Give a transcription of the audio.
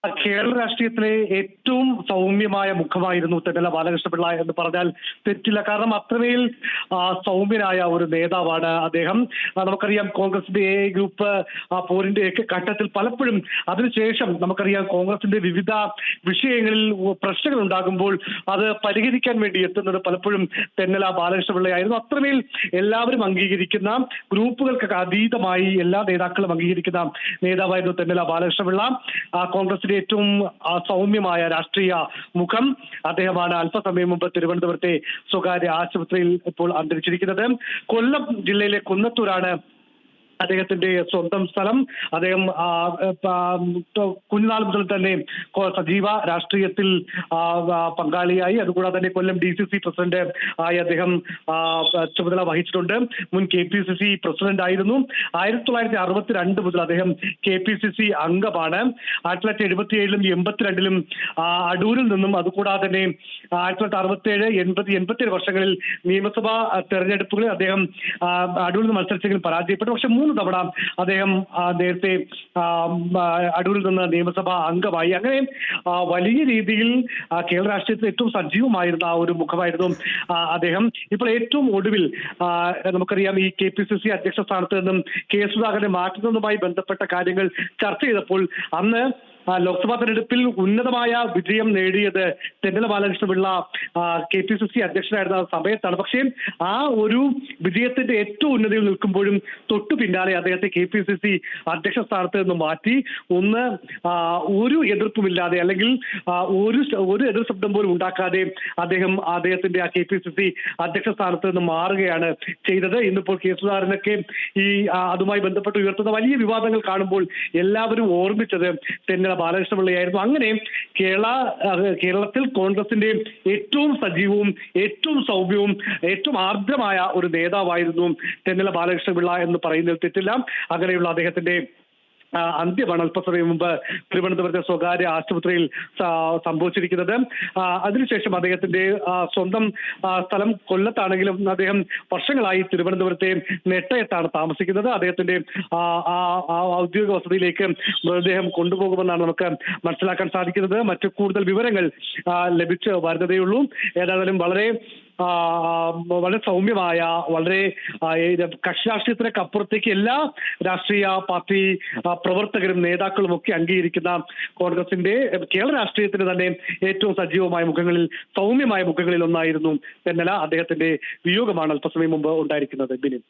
കേരള രാഷ്ട്രീയത്തിലെ ഏറ്റവും സൗമ്യമായ മുഖമായിരുന്നു തെന്നല ബാലകൃഷ്ണപിള്ള എന്ന് പറഞ്ഞാൽ തെറ്റില്ല. കാരണം അത്രമേൽ സൗമ്യനായ ഒരു നേതാവാണ് അദ്ദേഹം. നമുക്കറിയാം കോൺഗ്രസിന്റെ എ ഗ്രൂപ്പ് പോരിന്റെയൊക്കെ ഘട്ടത്തിൽ പലപ്പോഴും അതിനുശേഷം നമുക്കറിയാം കോൺഗ്രസിന്റെ വിവിധ വിഷയങ്ങളിൽ പ്രശ്നങ്ങൾ ഉണ്ടാകുമ്പോൾ അത് പരിഹരിക്കാൻ വേണ്ടി എത്തുന്നത് പലപ്പോഴും തെന്നല ബാലകൃഷ്ണപിള്ളയായിരുന്നു. അത്രമേൽ എല്ലാവരും അംഗീകരിക്കുന്ന, ഗ്രൂപ്പുകൾക്കൊക്കെ അതീതമായി എല്ലാ നേതാക്കളും അംഗീകരിക്കുന്ന നേതാവായിരുന്നു തെന്നല ബാലകൃഷ്ണപിള്ള. കോൺഗ്രസിന്റെ ഏറ്റവും സൗമ്യമായ രാഷ്ട്രീയ മുഖം അദ്ദേഹമാണ്. അല്പസമയം മുമ്പ് തിരുവനന്തപുരത്തെ സ്വകാര്യ ആശുപത്രിയിൽ ഇപ്പോൾ അന്തരിച്ചിരിക്കുന്നത്. കൊല്ലം ജില്ലയിലെ കുന്നത്തൂരാണ് അദ്ദേഹത്തിന്റെ സ്വന്തം സ്ഥലം. അദ്ദേഹം കുഞ്ഞുനാൾ മുതൽ തന്നെ സജീവ രാഷ്ട്രീയത്തിൽ പങ്കാളിയായി. അതുകൂടാതെ തന്നെ കൊല്ലം DCC പ്രസിഡന്റ് ആയി അദ്ദേഹം ചുമതല വഹിച്ചിട്ടുണ്ട്. മുൻ KPCC പ്രസിഡന്റ് ആയിരുന്നു. 1962 മുതൽ അദ്ദേഹം KPCC അംഗമാണ്. 1977-ലും 82-ലും അടൂരിൽ നിന്നും, അതുകൂടാതെ തന്നെ 1967, 80, 87 വർഷങ്ങളിൽ നിയമസഭാ തെരഞ്ഞെടുപ്പുകളിൽ അദ്ദേഹം അടൂരിൽ നിന്ന് മത്സരിച്ചെങ്കിലും പരാജയപ്പെട്ടു. പക്ഷെ 3 തവണ അദ്ദേഹം നേരത്തെ അടൂരിൽ നിന്ന് നിയമസഭാ അംഗമായി. അങ്ങനെ വലിയ രീതിയിൽ കേരള രാഷ്ട്രീയത്തിൽ ഏറ്റവും സജീവമായിരുന്ന ഒരു മുഖമായിരുന്നു അദ്ദേഹം. ഇപ്പോൾ ഏറ്റവും ഒടുവിൽ നമുക്കറിയാം ഈ KPCC അധ്യക്ഷ സ്ഥാനത്ത് നിന്നും കെ സുധാകരനെ മാറ്റുന്നതുമായി ബന്ധപ്പെട്ട കാര്യങ്ങൾ ചർച്ച ചെയ്തപ്പോൾ അന്ന് ലോക്സഭാ തെരഞ്ഞെടുപ്പിൽ ഉന്നതമായ വിജയം നേടിയത് തെന്നല ബാലകൃഷ്ണപിള്ള KPCC അധ്യക്ഷനായിരുന്ന സമയത്താണ്. പക്ഷേ ആ ഒരു വിജയത്തിന്റെ ഏറ്റവും ഉന്നതിയിൽ നിൽക്കുമ്പോഴും തൊട്ടു പിന്നാലെ അദ്ദേഹത്തെ KPCC അധ്യക്ഷ സ്ഥാനത്ത് നിന്ന് മാറ്റി. ഒരു എതിർപ്പുമില്ലാതെ, അല്ലെങ്കിൽ ഒരു എതിർ ശബ്ദം പോലും ഉണ്ടാക്കാതെ അദ്ദേഹത്തിന്റെ ആ KPCC അധ്യക്ഷ സ്ഥാനത്ത് നിന്ന് മാറുകയാണ് ചെയ്തത്. ഇന്നിപ്പോൾ കെ സുധാകരനൊക്കെ അതുമായി ബന്ധപ്പെട്ട് ഉയർത്തുന്ന വലിയ വിവാദങ്ങൾ കാണുമ്പോൾ എല്ലാവരും ഓർമ്മിച്ചത് തെന്നല ബാലകൃഷ്ണപിള്ളയായിരുന്നു. അങ്ങനെ കേരളത്തിൽ കോൺഗ്രസിന്റെ ഏറ്റവും സജീവവും ഏറ്റവും സൗമ്യവും ഏറ്റവും ആർദ്രമായ ഒരു നേതാവായിരുന്നു തെന്നല ബാലകൃഷ്ണപിള്ള എന്ന് പറയുന്നതിൽ തെറ്റില്ല. അങ്ങനെയുള്ള അദ്ദേഹത്തിന്റെ അന്ത്യമാണ് അല്പസമയം മുമ്പ് തിരുവനന്തപുരത്തെ സ്വകാര്യ ആശുപത്രിയിൽ സംഭവിച്ചിരിക്കുന്നത്. അതിനുശേഷം അദ്ദേഹത്തിന്റെ സ്വന്തം സ്ഥലം കൊല്ലത്താണെങ്കിലും അദ്ദേഹം വർഷങ്ങളായി തിരുവനന്തപുരത്തെ നെട്ടയത്താണ് താമസിക്കുന്നത്. അദ്ദേഹത്തിന്റെ ഔദ്യോഗിക വസതിയിലേക്ക് മൃതദേഹം കൊണ്ടുപോകുമെന്നാണ് നമുക്ക് മനസ്സിലാക്കാൻ സാധിക്കുന്നത്. മറ്റു കൂടുതൽ വിവരങ്ങൾ ലഭിച്ച് വരുന്നതേയുള്ളൂ. ഏതായാലും വളരെ സൗമ്യമായ, വളരെ കക്ഷി രാഷ്ട്രീയത്തിനൊക്കെ അപ്പുറത്തേക്ക് എല്ലാ രാഷ്ട്രീയ പാർട്ടി പ്രവർത്തകരും നേതാക്കളും ഒക്കെ അംഗീകരിക്കുന്ന കോൺഗ്രസിന്റെ കേരള രാഷ്ട്രീയത്തിന് തന്നെ ഏറ്റവും സജീവമായ മുഖങ്ങളിൽ, സൗമ്യമായ മുഖങ്ങളിൽ ഒന്നായിരുന്നു തെന്നല. അദ്ദേഹത്തിന്റെ വിയോഗമാണ് അല്പസമയം മുമ്പ് ഉണ്ടായിരിക്കുന്നത്. ബിനിൻ.